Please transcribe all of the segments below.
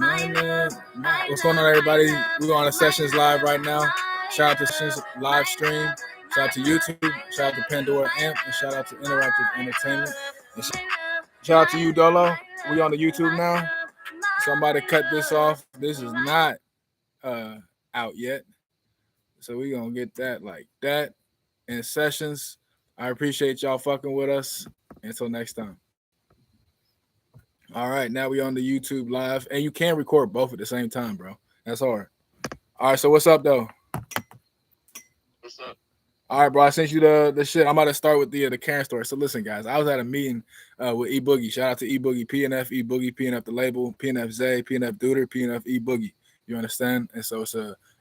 What's going on, everybody? We're on a Sessions Live right now. Shout out to Sessions live stream. Shout out to YouTube. Shout out to Pandora Amp. And shout out to Interactive Entertainment. And shout out to you, Dolo. We on the YouTube now. Somebody cut this off. This is not out yet. So we're going to get that like that. In Sessions, I appreciate y'all fucking with us. Until next time. All right, now we on the YouTube live, and you can record both at the same time, bro. That's hard. All right, so what's up, though? What's up? All right, bro. I sent you the shit. I'm about to start with the Karen story. So listen, guys, I was at a meeting with E Boogie. Shout out to E Boogie, PNF, E Boogie, PNF the label, PNF Zay, PNF Duder, PNF E Boogie. You understand? And so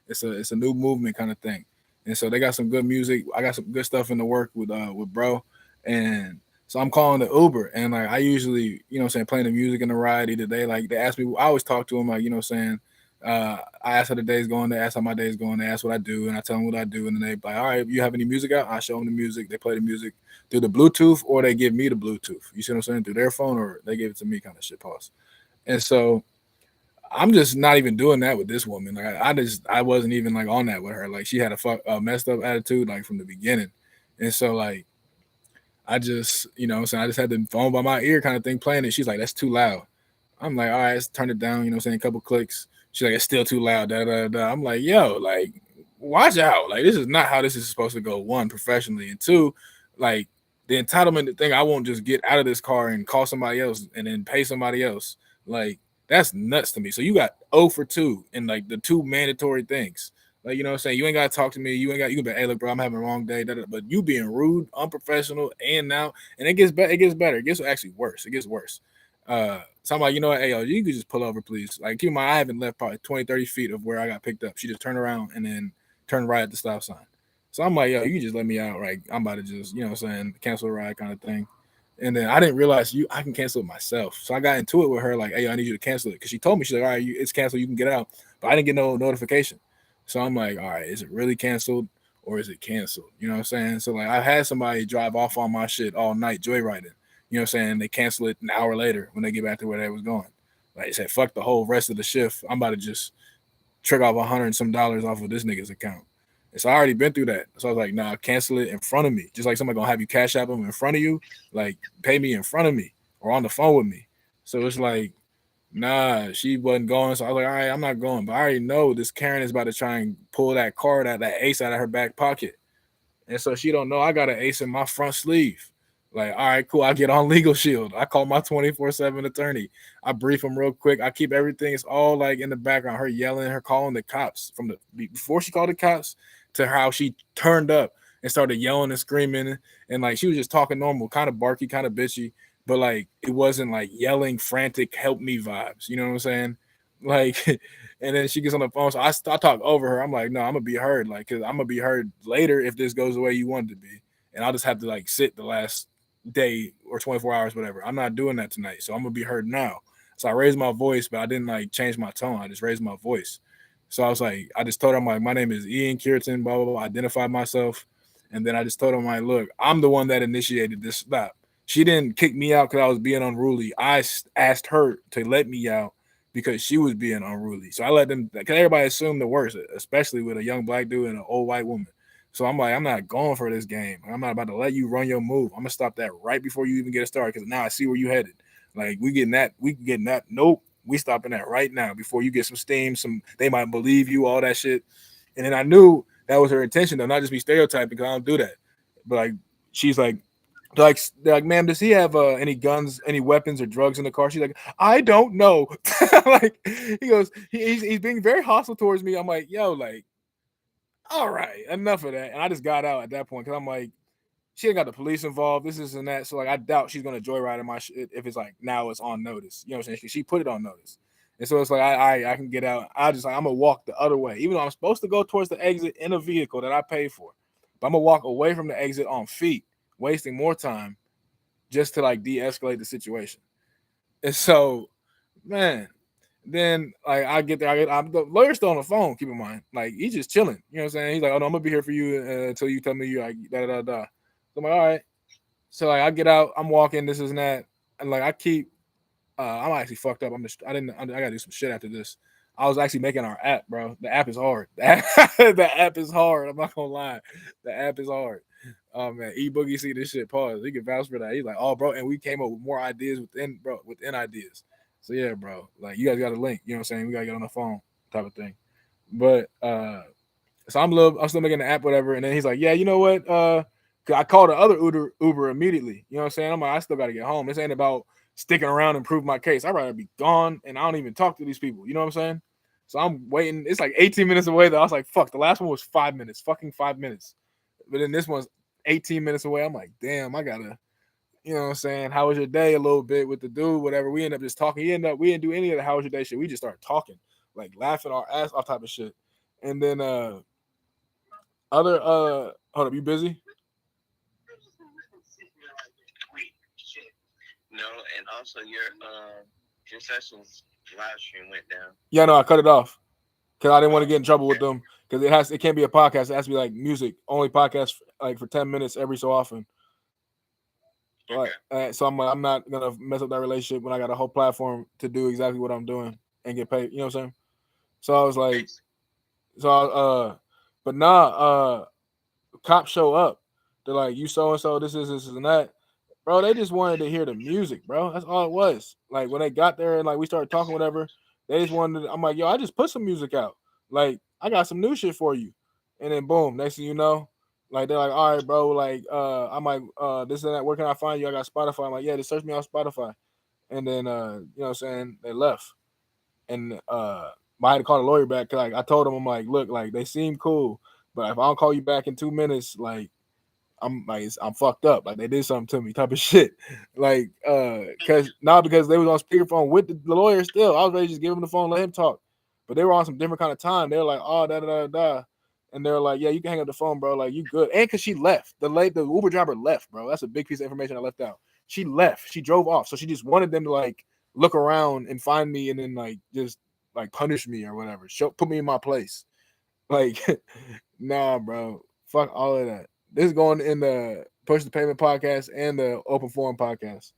it's a new movement kind of thing. And so they got some good music. I got some good stuff in the work with bro, and so I'm calling the Uber, and like I usually, playing the music in the ride. Either they ask me, I always talk to them, like, I ask how the day's going, they ask how my day's going, they ask what I do, and I tell them what I do, and then they like, all right, you have any music out? I show them the music, they play the music through the Bluetooth, or they give me the Bluetooth. You see what I'm saying? Through their phone, or they give it to me, kind of shit. Pause. And so I'm just not even doing that with this woman. Like I wasn't even like on that with her. Like she had a messed up attitude like from the beginning, and so like. I just, I just had the phone by my ear kind of thing playing it. She's like, that's too loud. I'm like, all right, let's turn it down, a couple clicks. She's like, it's still too loud. Da, da, da. I'm like, yo, like, watch out. Like, this is not how this is supposed to go, one, professionally. And two, like, the entitlement thing, I won't just get out of this car and call somebody else and then pay somebody else. Like, that's nuts to me. So you got 0 for 2 in, like, the two mandatory things. Like, you know what I'm saying? You ain't got to talk to me. You can be, hey, look, bro, I'm having a wrong day. Da, da, but you being rude, unprofessional, and it gets better. It gets better. It gets actually worse. It gets worse. So I'm like, you know what? Hey, yo, you can just pull over, please. Like, keep in mind, I haven't left probably 20, 30 feet of where I got picked up. She just turned around and then turned right at the stop sign. So I'm like, yo, you can just let me out. Right? I'm about to just, cancel a ride kind of thing. And then I didn't realize I can cancel it myself. So I got into it with her, like, hey, I need you to cancel it. Because she told me, she's like, all right, it's canceled. You can get out. But I didn't get no notification. So I'm like, all right, is it really canceled or is it canceled? You know what I'm saying? So like I had somebody drive off on my shit all night joyriding. You know what I'm saying? They cancel it an hour later when they get back to where they was going. Like I said, fuck the whole rest of the shift. I'm about to just trick off $100 and some off of this nigga's account. And so I already been through that. So I was like, nah, cancel it in front of me. Just like somebody gonna have you cash app them in front of you, like pay me in front of me or on the phone with me. So it's like, nah, she wasn't going. So I was like, all right, I'm not going. But I already know this Karen is about to try and pull that card out, that ace out of her back pocket. And so she don't know I got an ace in my front sleeve. Like, all right, cool. I get on Legal Shield. I call my 24/7 attorney. I brief him real quick. I keep everything. It's all like in the background. Her yelling, her calling the cops from before she called the cops to how she turned up and started yelling and screaming. And like she was just talking normal, kind of barky, kind of bitchy. But like it wasn't like yelling, frantic, help me vibes. You know what I'm saying? Like, and then she gets on the phone. So I talk over her. I'm like, no, I'm gonna be heard. Like, cause I'm gonna be heard later if this goes the way you want it to be. And I'll just have to like sit the last day or 24 hours, whatever. I'm not doing that tonight. So I'm gonna be heard now. So I raised my voice, but I didn't like change my tone. I just raised my voice. So I was like, I just told her, I'm like, my name is Ian Kierton, blah, blah, blah. Identified myself. And then I just told her, I'm like, look, I'm the one that initiated this stop. She didn't kick me out because I was being unruly. I asked her to let me out because she was being unruly. So I let them, because everybody assumed the worst, especially with a young black dude and an old white woman. So I'm like, I'm not going for this game. I'm not about to let you run your move. I'm going to stop that right before you even get started because now I see where you headed. Like, we getting that. Nope. We stopping that right now before you get some steam, they might believe you, all that shit. And then I knew that was her intention, though, not just be stereotyping because I don't do that. But like, she's like, they're like, ma'am, does he have any guns, any weapons or drugs in the car? She's like, I don't know. Like, he goes, he's being very hostile towards me. I'm like, yo, like, all right, enough of that. And I just got out at that point because I'm like, she ain't got the police involved. This and that. So like, I doubt she's gonna joyride in my shit if it's like now it's on notice. You know what I'm saying? She put it on notice, and so it's like I can get out. I'm gonna walk the other way, even though I'm supposed to go towards the exit in a vehicle that I paid for. But I'm gonna walk away from the exit on feet, wasting more time just to like de-escalate the situation. And so, man, then like I get there, I'm the lawyer's still on the phone. Keep in mind, like he's just chilling. You know what I'm saying? He's like, oh no, I'm gonna be here for you until you tell me you like da da da. So I'm like, all right. So like I get out, I'm walking, this is that, and like I keep I'm actually fucked up. I gotta do some shit after this. I was actually making our app, bro. The app is hard. The app is hard. I'm not gonna lie. The app is hard. Oh man, E Boogie see this shit. Pause. He can vouch for that. He's like, oh bro, and we came up with more ideas within ideas. So yeah, bro. Like you guys got a link. You know what I'm saying? We gotta get on the phone, type of thing. But so I'm still making the app, whatever. And then he's like, yeah, you know what? 'Cause I called the other Uber immediately. You know what I'm saying? I'm like, I still gotta get home. This ain't about sticking around and prove my case. I'd rather be gone and I don't even talk to these people. You know what I'm saying? So I'm waiting. It's like 18 minutes away though. I was like, fuck, the last one was 5 minutes. Fucking 5 minutes. But then this one's 18 minutes away. I'm like, damn, I gotta, you know what I'm saying? How was your day? A little bit with the dude, whatever. We end up just talking. We didn't do any of the how was your day shit. We just started talking, like laughing our ass off type of shit. And then hold up, you busy? No, and also your session's live stream went down. Yeah, no, I cut it off because I didn't want to get in trouble with them because it can't be a podcast. It has to be like music only podcast like for 10 minutes every so often. Okay. Like, so I'm not gonna mess up that relationship when I got a whole platform to do exactly what I'm doing and get paid. You know what I'm saying? So I was like, but nah, cops show up. They're like, you so and so, this and that. Bro, they just wanted to hear the music, bro. That's all it was. Like when they got there and like we started talking, whatever, they just wanted I'm like, yo, I just put some music out. Like, I got some new shit for you. And then boom, next thing you know, like they're like, all right, bro, like I'm like, this and that, where can I find you? I got Spotify. I'm like, yeah, just search me on Spotify. And then you know what I'm saying, they left. And I had to call the lawyer back. Like I told him, I'm like, look, like they seem cool, but if I don't call you back in 2 minutes, like I'm fucked up. Like they did something to me, type of shit. Like because they was on speakerphone with the lawyer still. I was ready to just give him the phone, let him talk. But they were on some different kind of time. They were like, oh, da da da da. And they were like, yeah, you can hang up the phone, bro. Like you good. And cause she left. The Uber driver left, bro. That's a big piece of information I left out. She left. She drove off. So she just wanted them to like look around and find me and then like just like punish me or whatever. Put me in my place. Like, nah, bro. Fuck all of that. This is going in the Push the Pavement podcast and the Open Forum podcast.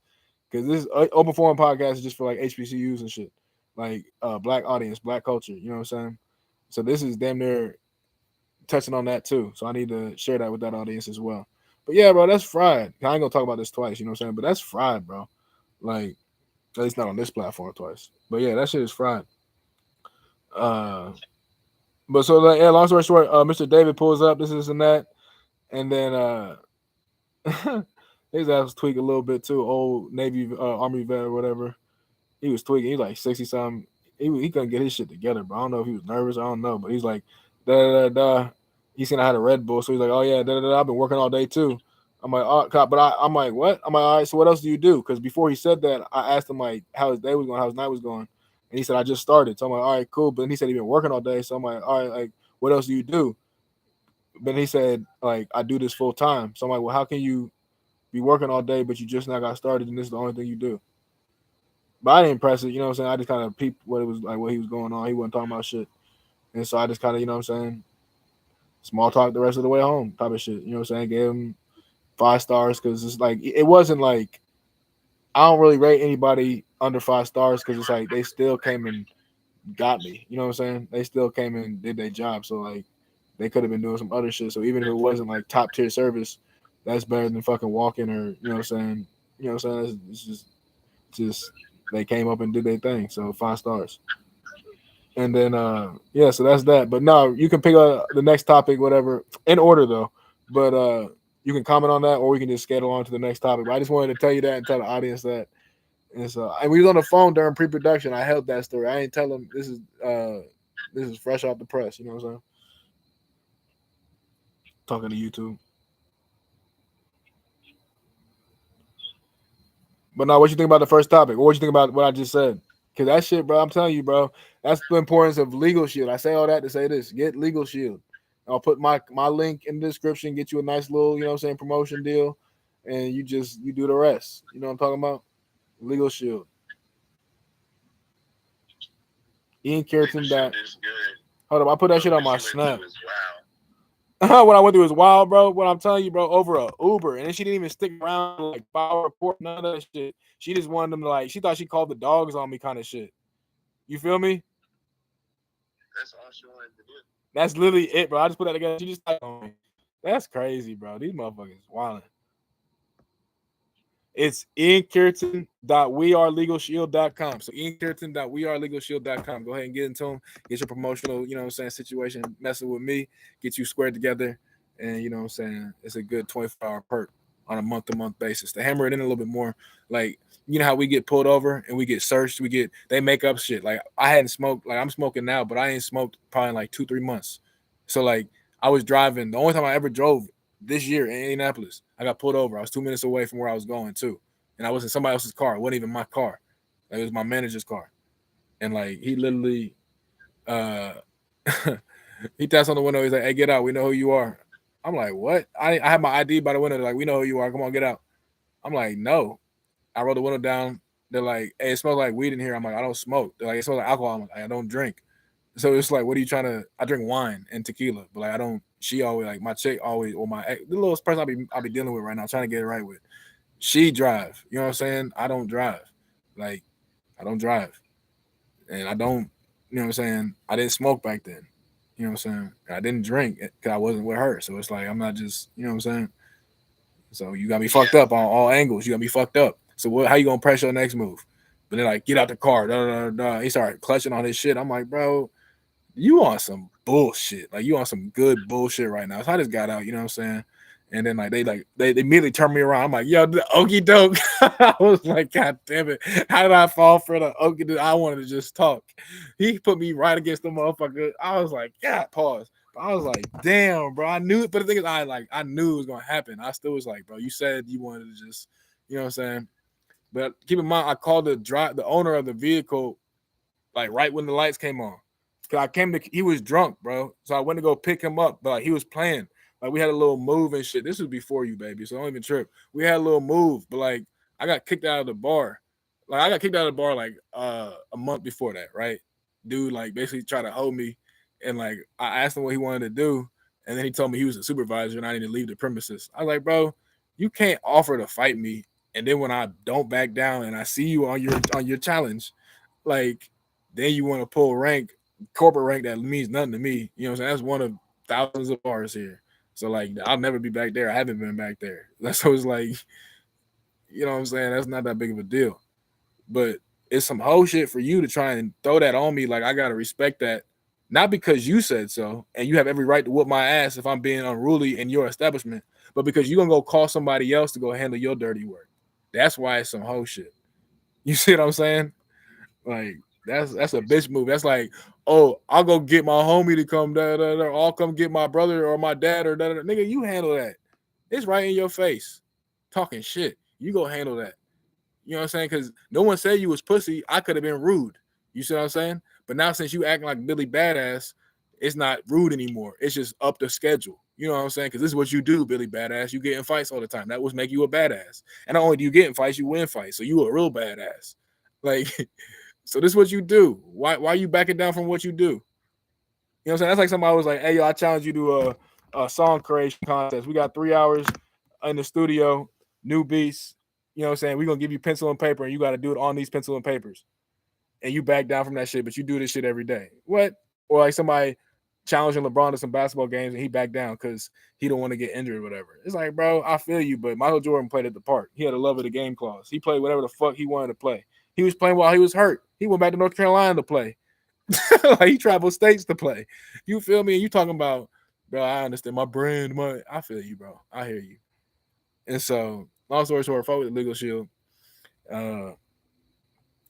Because this Open Forum podcast is just for like HBCUs and shit. Like black audience, black culture. You know what I'm saying? So this is damn near touching on that too. So I need to share that with that audience as well. But yeah, bro, that's fried. I ain't gonna talk about this twice, you know what I'm saying? But that's fried, bro. Like, at least not on this platform twice. But yeah, that shit is fried. But so like, yeah, long story short, Mr. David pulls up, this and that, and then his ass was tweaking a little bit too. Old Navy Army vet or whatever. He was tweaking. He's like 60 something. He couldn't get his shit together, bro. I don't know if he was nervous. I don't know, but he's like da da da. He's seen I had a Red Bull, so he's like, oh yeah, da da da. I've been working all day too. I'm like, oh, cop, but I'm like, what? I'm like, all right. So what else do you do? Because before he said that, I asked him like how his day was going, how his night was going, and he said I just started. So I'm like, all right, cool. But then he said he'd been working all day. So I'm like, all right, like what else do you do? But he said like I do this full time. So I'm like, well, how can you be working all day, but you just now got started, and this is the only thing you do? But I didn't press it, you know what I'm saying? I just kind of peeped what it was like, what he was going on. He wasn't talking about shit. And so I just kind of, you know what I'm saying, small talk the rest of the way home type of shit. You know what I'm saying? Gave him 5 stars because it's like, it wasn't like, I don't really rate anybody under 5 stars because it's like they still came and got me. You know what I'm saying? They still came and did their job. So like they could have been doing some other shit. So even if it wasn't like top tier service, that's better than fucking walking or, you know what I'm saying? You know what I'm saying? It's just they came up and did their thing. So 5 stars. And then yeah, so that's that. But no, you can pick up the next topic, whatever, in order though. But you can comment on that, or we can just skate along to the next topic. But I just wanted to tell you that and tell the audience that. And so, and we was on the phone during pre-production. I held that story. I ain't tell them this is fresh off the press. You know what I'm saying? Talking to YouTube. But now, what you think about the first topic? Or what you think about what I just said? Because that shit, bro, I'm telling you, bro, that's the importance of Legal Shield. I say all that to say this. Get Legal Shield. I'll put my link in the description, get you a nice little, you know what I'm saying, promotion deal, and you do the rest. You know what I'm talking about? Legal Shield. Ian Carrington that. Hold up, I put that shit on my snap. What I went through was wild, bro. What I'm telling you, bro, over a Uber, and then she didn't even stick around like file report, none of that shit. She just wanted them to like. She thought she called the dogs on me, kind of shit. You feel me? That's all she wanted to do. That's literally it, bro. I just put that together. She just like, on me. That's crazy, bro. These motherfuckers wilding. It's iankirton.wearelegalshield.com. So iankirton.wearelegalshield.com. Go ahead and get into them. Get your promotional, you know what I'm saying, situation messing with me. Get you squared together. And you know what I'm saying? It's a good 24-hour perk on a month-to-month basis. To hammer it in a little bit more, like you know how we get pulled over and we get searched, they make up shit. Like I hadn't smoked, like I'm smoking now, but I ain't smoked probably in like 2-3 months. So like I was driving. The only time I ever drove this year in Indianapolis, I got pulled over. I was 2 minutes away from where I was going to, and I was in somebody else's car. It wasn't even my car. Like, it was my manager's car, and like he literally, uh, he taps on the window. He's like, "Hey, get out. We know who you are." I'm like, "What?" I had my ID by the window. They're like, "We know who you are. Come on, get out." I'm like, "No." I rolled the window down. They're like, "Hey, it smells like weed in here." I'm like, "I don't smoke." They're like, "It smells like alcohol." I'm like, "I don't drink." So it's like, what are you trying to? I drink wine and tequila, but like I don't. She always like my chick always or the little person I'll be dealing with right now, trying to get it right with. She drive. You know what I'm saying? I don't drive. Like I don't drive, and I don't. You know what I'm saying? I didn't smoke back then. You know what I'm saying? I didn't drink because I wasn't with her. So it's like I'm not just. You know what I'm saying? So you got me fucked Yeah. up on all angles. You got me fucked up. So how you gonna press your next move? But then like get out the car. Da, da, da, da. He started clutching on his shit. I'm like, bro, you on some bullshit. Like you on some good bullshit right now. So I just got out, you know what I'm saying? And then they immediately turned me around. I'm like, yo, the okey doke. I was like, God damn it. How did I fall for the okey doke? I wanted to just talk. He put me right against the motherfucker. I was like, God, pause. I was like, damn, bro. I knew it. But the thing is, I knew it was gonna happen. I still was like, bro, you said you wanted to just, you know what I'm saying? But keep in mind, I called the owner of the vehicle like right when the lights came on. Cause he was drunk, bro. So I went to go pick him up, but like, he was playing. Like we had a little move and shit. This was before you, baby. So don't even trip. We had a little move, but like I got kicked out of the bar. Like I got kicked out of the bar like a month before that, right? Dude, like basically tried to hold me, and like I asked him what he wanted to do, and then he told me he was a supervisor and I need to leave the premises. I was like, bro, you can't offer to fight me, and then when I don't back down and I see you on your challenge, like then you want to pull corporate rank that means nothing to me. You know what I'm saying? That's one of thousands of bars here. So like I'll never be back there. I haven't been back there. That's always like, you know what I'm saying? That's not that big of a deal. But it's some whole shit for you to try and throw that on me. Like I gotta respect that. Not because you said so, and you have every right to whoop my ass if I'm being unruly in your establishment, but because you're gonna go call somebody else to go handle your dirty work. That's why it's some whole shit. You see what I'm saying? Like that's a bitch move. That's like, oh, I'll go get my homie to come, da, da, da, or I'll come get my brother or my dad or da, da, da. Nigga, you handle that. It's right in your face, talking shit. You go handle that. You know what I'm saying? Because no one said you was pussy. I could have been rude. You see what I'm saying? But now since you acting like Billy Badass, it's not rude anymore. It's just up the schedule. You know what I'm saying? Because this is what you do, Billy Badass. You get in fights all the time. That was make you a badass. And not only do you get in fights, you win fights. So you a real badass. Like, so this is what you do. Why are you backing down from what you do? You know what I'm saying? That's like somebody was like, hey, yo, I challenge you to a song creation contest. We got 3 hours in the studio, new beats. You know what I'm saying? We're going to give you pencil and paper, and you got to do it on these pencil and papers. And you back down from that shit, but you do this shit every day. What? Or like somebody challenging LeBron to some basketball games, and he backed down because he don't want to get injured or whatever. It's like, bro, I feel you, but Michael Jordan played at the park. He had a love of the game clause. He played whatever the fuck he wanted to play. He was playing while he was hurt. He went back to North Carolina to play. Like he traveled states to play. You feel me? And you talking about, bro, I understand my brand, I feel you, bro. I hear you. And so, long story short, fuck with the legal shield. Uh,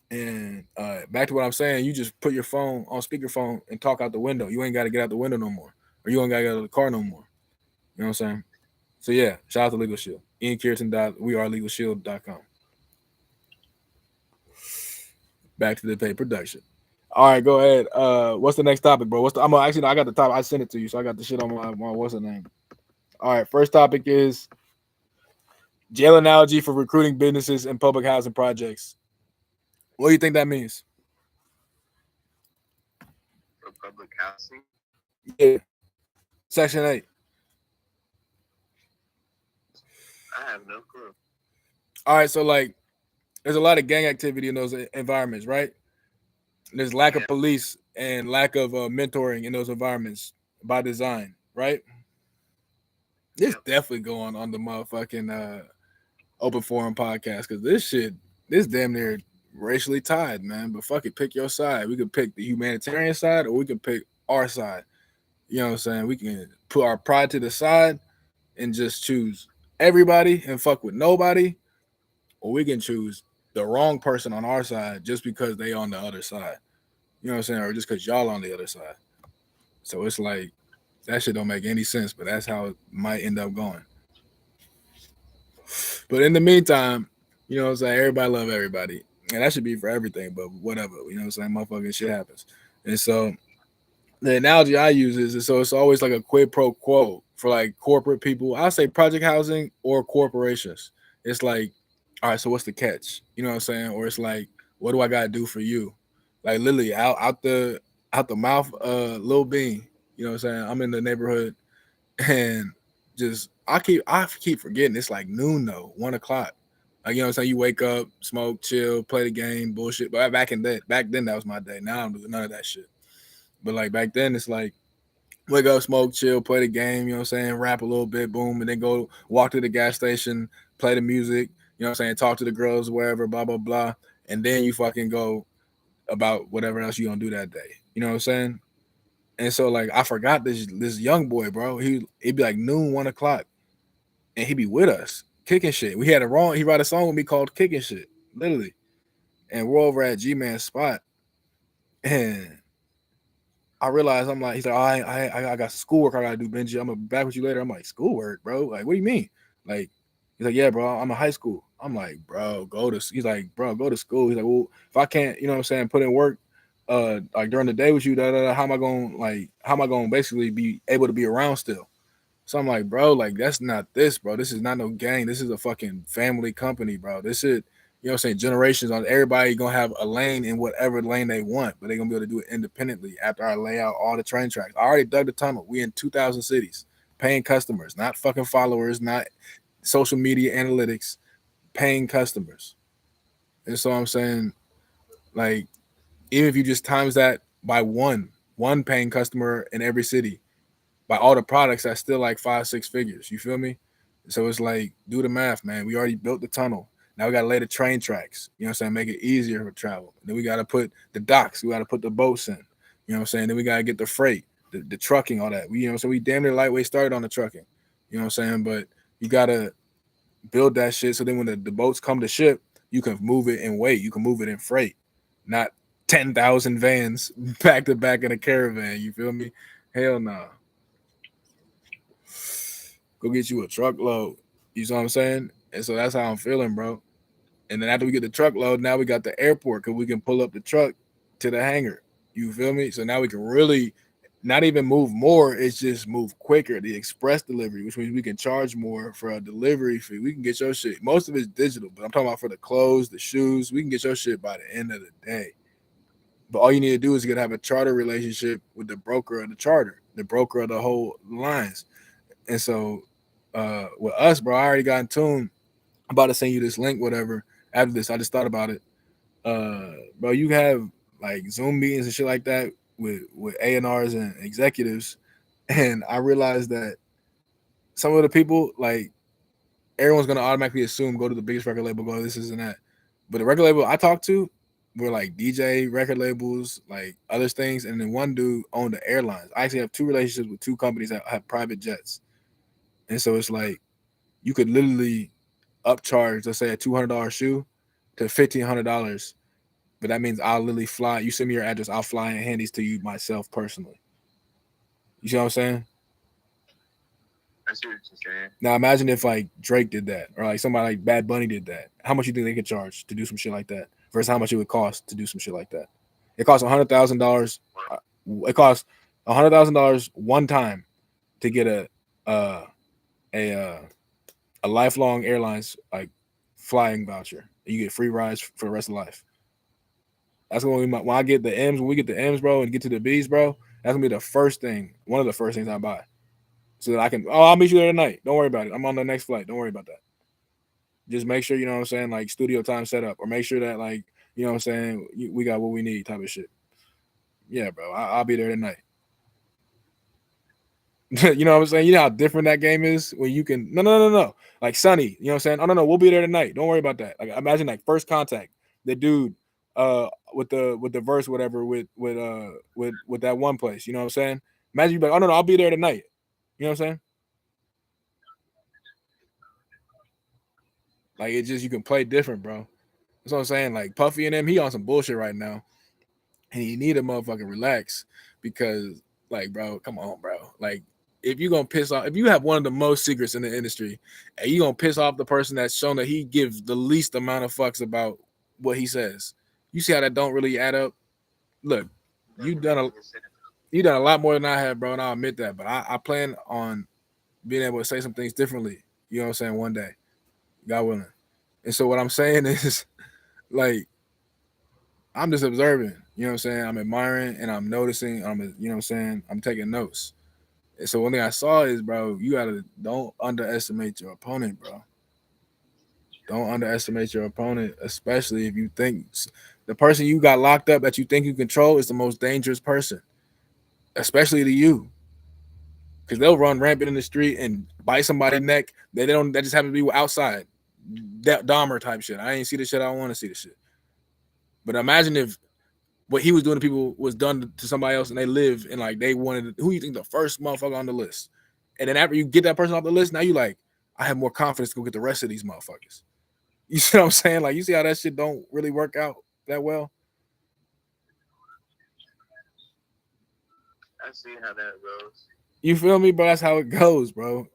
and back to what I'm saying, you just put your phone on speakerphone and talk out the window. You ain't got to get out the window no more, or you ain't got to get out of the car no more. You know what I'm saying? So yeah, shout out to Legal Shield. IanKirsten.wearelegalshield.com. Back to the pay production. All right, go ahead. What's the next topic, bro? I'm actually no, I got the top. I sent it to you, so I got the shit on my what's the name? All right, first topic is jail analogy for recruiting businesses and public housing projects. What do you think that means? For public housing. Yeah, Section 8. I have no clue. All right, so like there's a lot of gang activity in those environments, right? There's lack of Yeah. police and lack of mentoring in those environments by design, right? This Yep. definitely going on the motherfucking open forum podcast because this damn near racially tied, man. But fuck it, pick your side. We could pick the humanitarian side or we can pick our side. You know what I'm saying? We can put our pride to the side and just choose everybody and fuck with nobody, or we can choose the wrong person on our side just because they on the other side. You know what I'm saying? Or just because y'all on the other side. So it's like that shit don't make any sense, but that's how it might end up going. But in the meantime, you know what I'm saying? Everybody love everybody. And that should be for everything, but whatever. You know what I'm saying? Motherfucking shit happens. And so the analogy I use is so it's always like a quid pro quo for like corporate people. I'll say project housing or corporations. It's like, all right, so what's the catch? You know what I'm saying? Or it's like, what do I gotta do for you? Like literally out the mouth, Lil Bean. You know what I'm saying? I'm in the neighborhood and just I keep forgetting it's like noon though, 1 o'clock. Like you know what I'm saying? You wake up, smoke, chill, play the game, bullshit. But back then that was my day. Now I don't do none of that shit. But like back then it's like wake up, smoke, chill, play the game, you know what I'm saying, rap a little bit, boom, and then go walk to the gas station, play the music, you know what I'm saying, talk to the girls, wherever, blah, blah, blah. And then you fucking go about whatever else you gonna do that day. You know what I'm saying? And so like I forgot this young boy, bro. He'd be like noon, 1 o'clock, and he'd be with us, kicking shit. He wrote a song with me called Kicking Shit, literally. And we're over at G Man's spot. And I realized I'm like, he's like, I got schoolwork I gotta do, Benji. I'm gonna be back with you later. I'm like, schoolwork, bro? Like, what do you mean? Like, he's like, yeah, bro, I'm in high school. I'm like, bro, he's like, bro, go to school. He's like, well, if I can't, you know what I'm saying, put in work like during the day with you, how am I gonna basically be able to be around still? So I'm like, bro, like that's not this, bro. This is not no gang. This is a fucking family company, bro. This is, you know what I'm saying, generations on everybody gonna have a lane in whatever lane they want, but they're gonna be able to do it independently after I lay out all the train tracks. I already dug the tunnel. We in 2,000 cities, paying customers, not fucking followers, not social media analytics, paying customers. And so I'm saying, like, even if you just times that by one paying customer in every city, by all the products, that's still like 5, 6 figures. You feel me? So it's like, do the math, man. We already built the tunnel. Now we gotta lay the train tracks. You know what I'm saying? Make it easier for travel. Then we gotta put the docks. We gotta put the boats in. You know what I'm saying? Then we gotta get the freight, the trucking, all that. So we damn near lightweight started on the trucking. You know what I'm saying? But you gotta build that shit so then when the boats come to ship, you can move it in weight. You can move it in freight, not 10,000 vans back to back in a caravan. You feel me? Hell no. Nah. Go get you a truckload. You know what I'm saying? And so that's how I'm feeling, bro. And then after we get the truckload, now we got the airport because we can pull up the truck to the hangar. You feel me? So now we can really not even move more, it's just move quicker. The express delivery, which means we can charge more for a delivery fee. We can get your shit. Most of it's digital, but I'm talking about for the clothes, the shoes. We can get your shit by the end of the day. But all you need to do is you gotta have a charter relationship with the broker of the charter, the broker of the whole lines. And so with us, bro, I already got in tune. I'm about to send you this link, whatever. After this, I just thought about it. Bro, you have like Zoom meetings and shit like that with A&Rs and executives, and I realized that some of the people like everyone's gonna automatically assume go to the biggest record label, go this and that. But the record label I talked to were like DJ record labels, like other things, and then one dude owned the airlines. I actually have two relationships with two companies that have private jets, and so it's like you could literally upcharge, let's say a $200 shoe to $1,500, but that means I'll literally fly. You send me your address, I'll fly and hand these to you myself personally. You see what I'm saying? I see what you're saying. Now imagine if like Drake did that, or like somebody like Bad Bunny did that. How much you think they could charge to do some shit like that versus how much it would cost to do some shit like that? It costs $100,000. It costs $100,000 one time to get uh, a a lifelong airlines like flying voucher. You get free rides for the rest of life. That's when I get the M's. When we get the M's, bro, and get to the B's, bro, that's gonna be the first thing. One of the first things I buy, so that I can. Oh, I'll meet you there tonight. Don't worry about it. I'm on the next flight. Don't worry about that. Just make sure, you know what I'm saying, like studio time set up, or make sure that like, you know what I'm saying, we got what we need type of shit. Yeah, bro, I'll be there tonight. You know what I'm saying? You know how different that game is when you can no. Like Sunny, you know what I'm saying? Oh no, we'll be there tonight. Don't worry about that. Like imagine like first contact, the dude with the verse, whatever, with that one place, you know what I'm saying? Imagine you be like, oh no, I'll be there tonight. You know what I'm saying? Like it just you can play different, bro. That's what I'm saying. Like Puffy and him, he on some bullshit right now. And you need a motherfucking relax because, like, bro, come on, bro. Like, if you gonna piss off, if you have one of the most secrets in the industry, and you gonna piss off the person that's shown that he gives the least amount of fucks about what he says, you see how that don't really add up. Look, you done a you done a lot more than I have, bro, and I'll admit that. But I plan on being able to say some things differently. You know what I'm saying? One day, God willing. And so what I'm saying is, like, I'm just observing. You know what I'm saying? I'm admiring and I'm noticing. You know what I'm saying? I'm taking notes. And so one thing I saw is, bro, you gotta don't underestimate your opponent, bro. Don't underestimate your opponent, especially if you think the person you got locked up that you think you control is the most dangerous person, especially to you, because they'll run rampant in the street and bite somebody's neck. They don't. That just happens to be outside. That Dahmer type shit. I ain't see the shit. I don't want to see the shit. But imagine if what he was doing to people was done to somebody else and they live and like they wanted who you think the first motherfucker on the list. And then after you get that person off the list, now you like, I have more confidence to go get the rest of these motherfuckers. You see what I'm saying? Like you see how that shit don't really work out that well? I see how that goes. You feel me, bro? That's how it goes, bro.